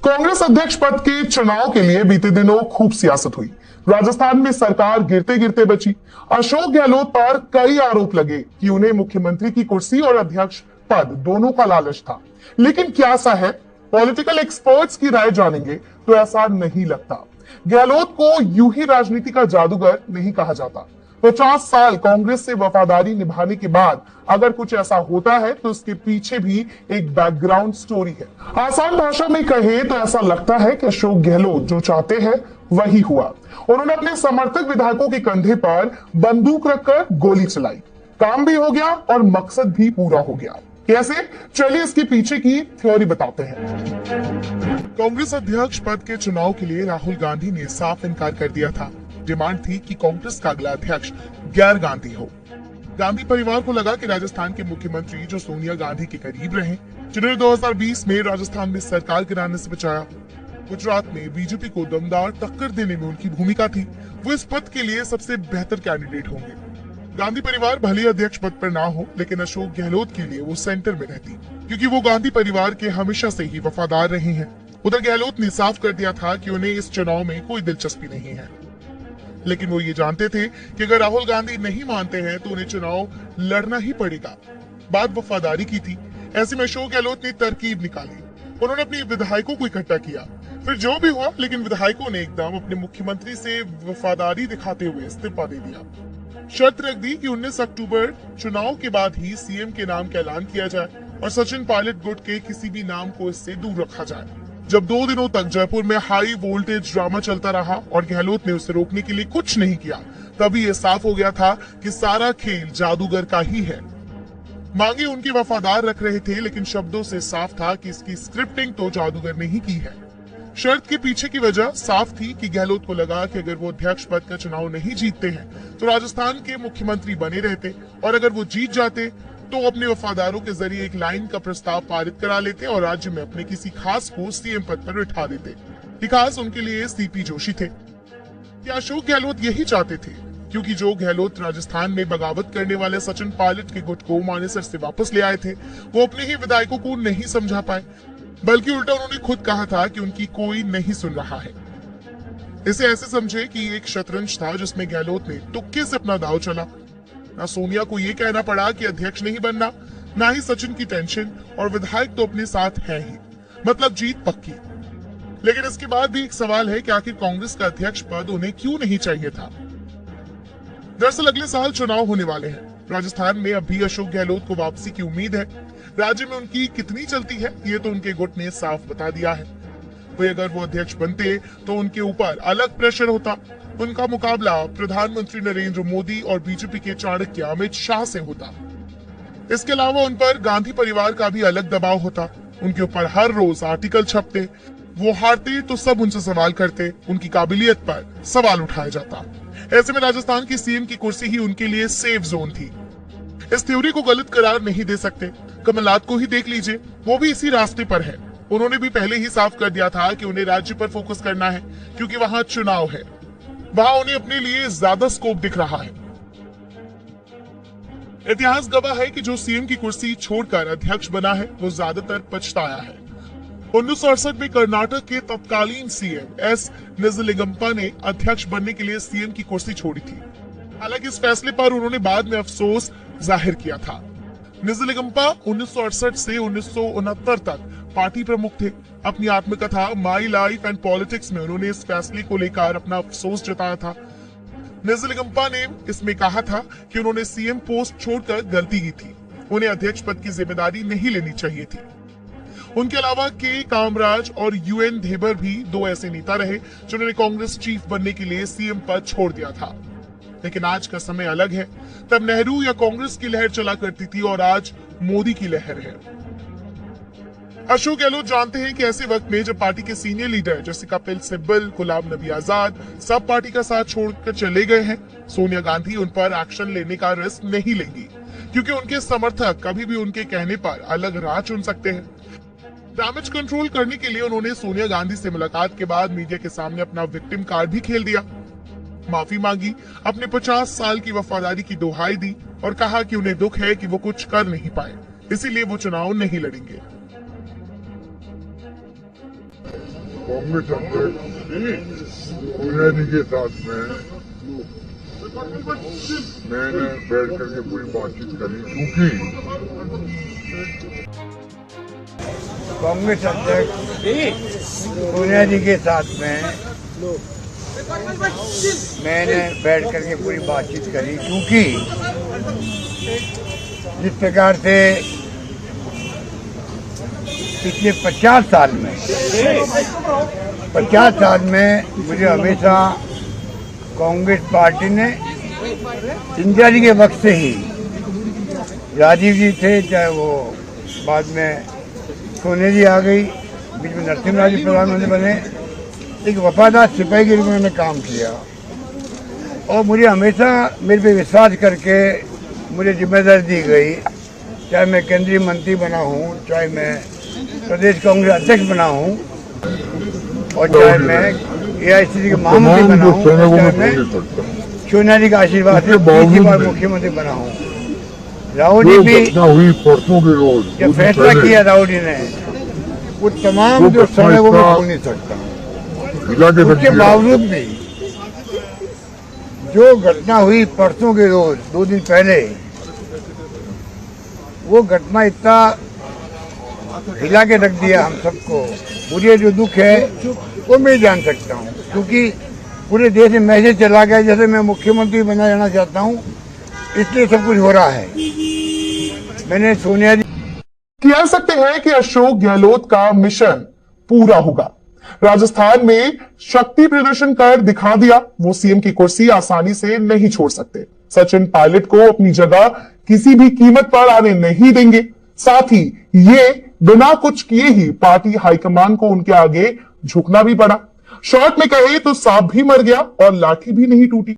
कांग्रेस अध्यक्ष पद के चुनाव के लिए बीते दिनों खूब सियासत हुई। राजस्थान में सरकार गिरते गिरते बची। अशोक गहलोत पर कई आरोप लगे कि उन्हें मुख्यमंत्री की कुर्सी और अध्यक्ष पद दोनों का लालच था। लेकिन क्या ऐसा है? पॉलिटिकल एक्सपर्ट्स की राय जानेंगे तो ऐसा नहीं लगता। गहलोत को यूं ही राजनीति का जादूगर नहीं कहा जाता। 50 साल कांग्रेस से वफादारी निभाने के बाद अगर कुछ ऐसा होता है तो इसके पीछे भी एक बैकग्राउंड स्टोरी है। आसान भाषा में कहे तो ऐसा लगता है कि अशोक गहलोत जो चाहते हैं वही हुआ। उन्होंने अपने समर्थक विधायकों के कंधे पर बंदूक रखकर गोली चलाई। काम भी हो गया और मकसद भी पूरा हो गया। कैसे? चलिए इसके पीछे की थ्योरी बताते हैं। कांग्रेस अध्यक्ष पद के चुनाव के लिए राहुल गांधी ने साफ इनकार कर दिया था। डिमांड थी कि कांग्रेस का अगला अध्यक्ष गैर गांधी हो। गांधी परिवार को लगा कि राजस्थान के मुख्यमंत्री जो सोनिया गांधी के करीब रहे, जिन्होंने 2020 में राजस्थान में सरकार गिराने से बचाया, गुजरात में बीजेपी को दमदार टक्कर देने में उनकी भूमिका थी, वो इस पद के लिए सबसे बेहतर कैंडिडेट होंगे। गांधी परिवार भले अध्यक्ष पद पर ना हो, लेकिन अशोक गहलोत के लिए वो सेंटर में रहती, क्योंकि वो गांधी परिवार के हमेशा से ही वफादार रहे हैं। उधर गहलोत ने साफ कर दिया था कि उन्हें इस चुनाव में कोई दिलचस्पी नहीं है, लेकिन वो ये जानते थे कि अगर राहुल गांधी नहीं मानते हैं तो उन्हें चुनाव लड़ना ही पड़ेगा। बात वफादारी की थी। ऐसे में अशोक गहलोत ने तरकीब निकाली। उन्होंने अपने विधायकों को इकट्ठा किया। फिर जो भी हुआ, लेकिन विधायकों ने एकदम अपने मुख्यमंत्री से वफादारी दिखाते हुए इस्तीफा दे दिया। शर्त रख दी कि 19 अक्टूबर चुनाव के बाद ही सीएम के नाम का ऐलान किया जाए और सचिन पायलट गुट के किसी भी नाम को इससे दूर रखा जाए। जब 2 दिनों तक जयपुर में हाई वोल्टेज ड्रामा चलता रहा और गहलोत ने उसे रोकने के लिए कुछ नहीं किया, तभी ये साफ हो गया था कि सारा खेल जादूगर का ही है। मांगे उनके वफादार रख रहे थे, लेकिन शब्दों से साफ था कि इसकी स्क्रिप्टिंग तो जादूगर ने ही की है। शर्त के पीछे की वजह साफ थी कि गहलोत को लगा कि अगर वो अध्यक्ष पद का चुनाव नहीं जीतते हैं तो राजस्थान के मुख्यमंत्री बने रहते, और अगर वो जीत जाते तो अपने वफादारों के जरिए एक लाइन का प्रस्ताव पारित करा लेते और राज्य में अपने किसी खास को सीएम पद पर बिठा देते। ये खास उनके लिए सीपी जोशी थे। क्या अशोक गहलोत यही चाहते थे? क्योंकि जो गहलोत राजस्थान में बगावत करने वाले सचिन पायलट के गुट को मानेसर से वापस ले आए थे, वो अपने ही विधायकों को नहीं समझा पाए, बल्कि उल्टा उन्होंने खुद कहा था कि उनकी कोई नहीं सुन रहा है। इसे ऐसे समझे कि एक शतरंज था जिसमें गहलोत ने तुक्के से अपना दांव चला। ना सोनिया को ये कहना पड़ा कि अध्यक्ष नहीं बनना, ना ही सचिन की टेंशन, और विधायक तो अपने साथ है ही, मतलब जीत पक्की। लेकिन इसके बाद भी एक सवाल है कि आखिर कांग्रेस का अध्यक्ष पद उन्हें क्यों नहीं चाहिए था। दरअसल अगले साल चुनाव होने वाले हैं। राजस्थान में अब भी अशोक गहलोत को वापसी की उम्मीद है। राज्य में उनकी कितनी चलती है ये तो उनके गुट ने साफ बता दिया है। वही अगर वो अध्यक्ष बनते तो उनके ऊपर अलग प्रेशर होता। उनका मुकाबला प्रधानमंत्री नरेंद्र मोदी और बीजेपी के चाणक्य अमित शाह से होता। इसके अलावा उन पर गांधी परिवार का भी अलग दबाव होता। उनके ऊपर हर रोज आर्टिकल छपते। वो हारते तो सब उनसे सवाल करते, उनकी काबिलियत पर सवाल उठाया जाता। ऐसे में राजस्थान की सीएम की कुर्सी ही उनके लिए सेफ जोन थी। इस थ्योरी को गलत करार नहीं दे सकते। कमलनाथ को ही देख लीजिए, वो भी इसी रास्ते पर है। उन्होंने भी पहले ही साफ कर दिया था कि उन्हें राज्य पर फोकस करना है, क्योंकि वहां चुनाव है। वहां उन्हें अपने लिए ज्यादा स्कोप दिख रहा है। इतिहास गवाह है कि जो सीएम की कुर्सी छोड़कर अध्यक्ष बना है वो ज्यादातर पछताया है। 1968 में कर्नाटक के तत्कालीन सीएम एस निजलिंगप्पा ने अध्यक्ष बनने के लिए सीएम की कुर्सी छोड़ी थी। हालांकि इस फैसले पर उन्होंने बाद में अफसोस जाहिर किया था। निजलिंगप्पा 1968 से 1969 तक पार्टी प्रमुख थे। अपनी आत्मकथा माई लाइफ एंड पॉलिटिक्स में उन्होंने इस फैसले को लेकर अपना अफसोस जताया था। निजलिंगप्पा ने इसमें कहा था कि उन्होंने सीएम पोस्ट छोड़कर गलती की थी। उन्हें अध्यक्ष पद की जिम्मेदारी नहीं लेनी चाहिए थी। उनके अलावा के कामराज और यूएन धेबर भी 2 ऐसे नेता रहे जिन्होंने कांग्रेस चीफ बनने के लिए सीएम पद छोड़ दिया था। लेकिन आज का समय अलग है। तब नेहरू या कांग्रेस की लहर चला करती थी और आज मोदी की लहर है। अशोक गहलोत जानते हैं कि ऐसे वक्त में जब पार्टी के सीनियर लीडर जैसे कपिल सिब्बल, गुलाम नबी आजाद सब पार्टी का साथ छोड़कर चले गए हैं, सोनिया गांधी उन पर एक्शन लेने का रिस्क नहीं लेंगी, क्योंकि उनके समर्थक कभी भी उनके कहने पर अलग राह चुन सकते हैं। डैमेज कंट्रोल करने के लिए उन्होंने सोनिया गांधी से मुलाकात के बाद मीडिया के सामने अपना विक्टिम कार्ड भी खेल दिया, माफी मांगी, अपने 50 साल की वफादारी की दोहाई दी और कहा कि उन्हें दुख है कि वो कुछ कर नहीं पाए, इसीलिए वो चुनाव नहीं लड़ेंगे। कांग्रेस अध्यक्ष सोनिया जी के साथ में मैंने बैठ करके पूरी बातचीत करी, क्योंकि कांग्रेस अध्यक्ष सोनिया जी के साथ में मैंने बैठ करके पूरी बातचीत करी, क्योंकि जिस प्रकार से पिछले 50 साल में मुझे हमेशा कांग्रेस पार्टी ने इंदिरा जी के वक्त से ही, राजीव जी थे, चाहे वो बाद में सोनिया जी आ गई, बीच में नरसिम्हा जी प्रधानमंत्री बने, एक वफादार सिपाही के रूप में उन्होंने काम किया और मुझे हमेशा मेरे पे विश्वास करके मुझे जिम्मेदारी दी गई, चाहे मैं केंद्रीय मंत्री बना हूँ, चाहे मैं प्रदेश कांग्रेस अध्यक्ष बना हूँ और चाहे मैं AICC के महामंत्री बना हूँ, चाहे मैं सोनिया जी का आशीर्वाद से 20 बार मुख्यमंत्री बना हूँ। राहुल जी भी परसों के रोज जब फैसला किया राहुल जी ने, वो तमाम जो समय वो मैं भूल नहीं सकता। उसके बावजूद भी जो घटना हुई परसों के रोज 2 दिन पहले, वो घटना इतना हिला के रख दिया हम सबको। मुझे जो दुख है वो मैं जान सकता हूँ, क्योंकि पूरे देश में मैसेज चला गया जैसे मैं मुख्यमंत्री बना रहना चाहता हूँ, इसलिए सब कुछ हो रहा है। मैंने सोनिया जी कह सकते हैं कि अशोक गहलोत का मिशन पूरा होगा। राजस्थान में शक्ति प्रदर्शन कर दिखा दिया, वो सीएम की कुर्सी आसानी से नहीं छोड़ सकते। सचिन पायलट को अपनी जगह किसी भी कीमत पर आने नहीं देंगे। साथ ही ये बिना कुछ किए ही पार्टी हाईकमान को उनके आगे झुकना भी पड़ा। शॉर्ट में कहे तो सांप भी मर गया और लाठी भी नहीं टूटी।